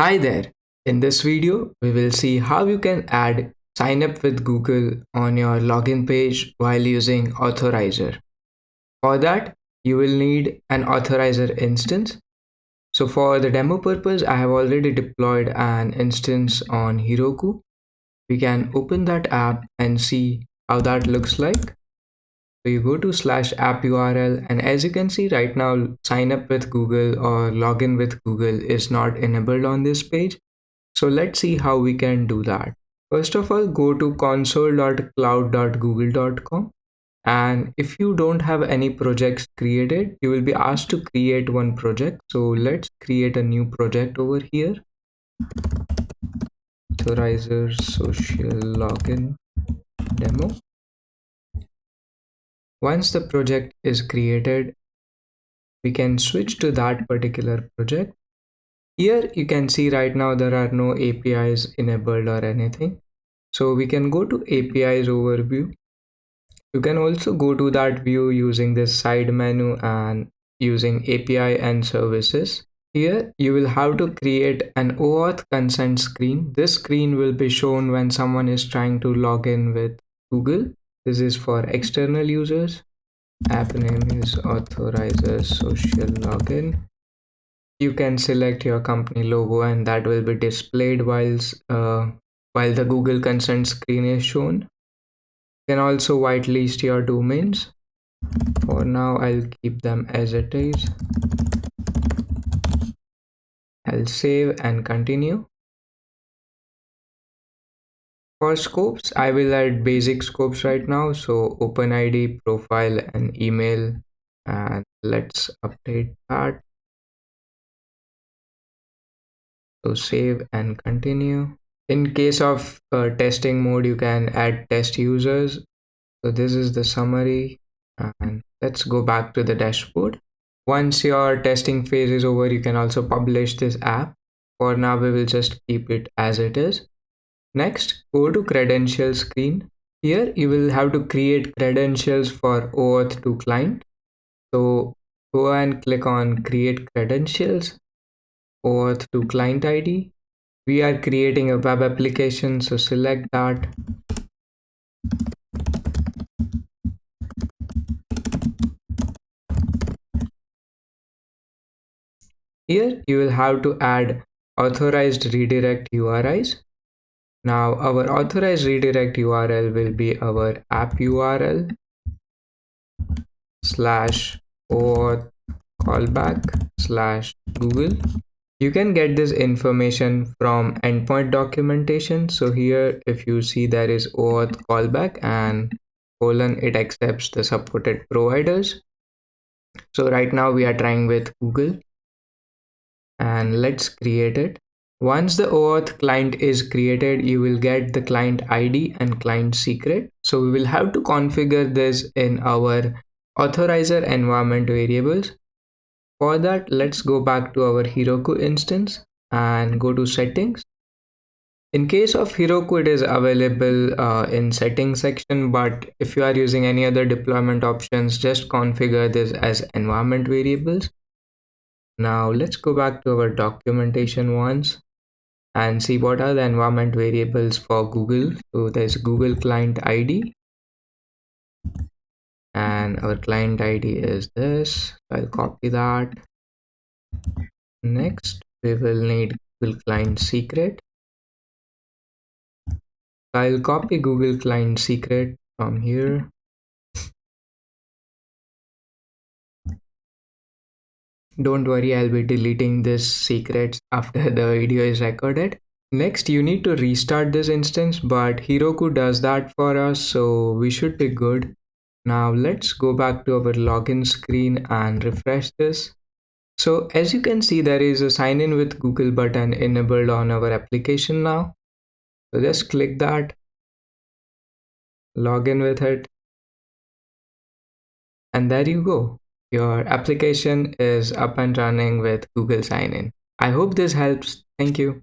Hi there. In this video, we will see how you can add sign up with Google on your login page while using Authorizer. For that, you will need an Authorizer instance. So for the demo purpose, I have already deployed an instance on Heroku. We can open that app and see how that looks like. So you go to /app URL, and as you can see right now, sign up with Google or login with Google is not enabled on this page. So let's see how we can do that. First of all, go to console.cloud.google.com, and if you don't have any projects created, you will be asked to create one project. So let's create a new project over here. Authorizer social login demo. Once the project is created, we can switch to that particular project. Here you can see right now there are no APIs enabled or anything. So we can go to APIs overview. You can also go to that view using this side menu and using API and services. Here you will have to create an OAuth consent screen. This screen will be shown when someone is trying to log in with Google. This is for external users. App name is Authorizer Social Login. You can select your company logo and that will be displayed while the Google consent screen is shown. You can also whitelist your domains. For now, I'll keep them as it is. I'll save and continue. For scopes, I will add basic scopes right now. So OpenID, profile, and email. And let's update that. So save and continue. In case of testing mode, you can add test users. So this is the summary, and let's go back to the dashboard. Once your testing phase is over, you can also publish this app. For now, we will just keep it as it is. Next, go to credentials screen. Here, you will have to create credentials for OAuth to client. So go and click on create credentials, OAuth to client ID. We are creating a web application, so select that. Here you will have to add authorized redirect URIs. Now our authorized redirect URL will be our app URL /auth callback /Google. You can get this information from endpoint documentation. So here, if you see, there is OAuth callback and colon, it accepts the supported providers. So right now we are trying with Google, and let's create it. Once the OAuth client is created, you will get the client ID and client secret. So we will have to configure this in our authorizer environment variables. For that, let's go back to our Heroku instance and go to settings. In case of Heroku, it is available in settings section, but if you are using any other deployment options, just configure this as environment variables. Now let's go back to our documentation once and see what are the environment variables for Google. So there's Google client ID, and our client ID is this. I'll copy that. Next, we will need Google client secret. I'll copy Google client secret from here. Don't worry, I'll be deleting this secrets after the video is recorded. Next, you need to restart this instance, but Heroku does that for us, so we should be good. Now let's go back to our login screen and refresh this. So as you can see, there is a sign in with Google button enabled on our application now. So just click that, log in with it, and there you go. Your application is up and running with Google sign in. I hope this helps. Thank you.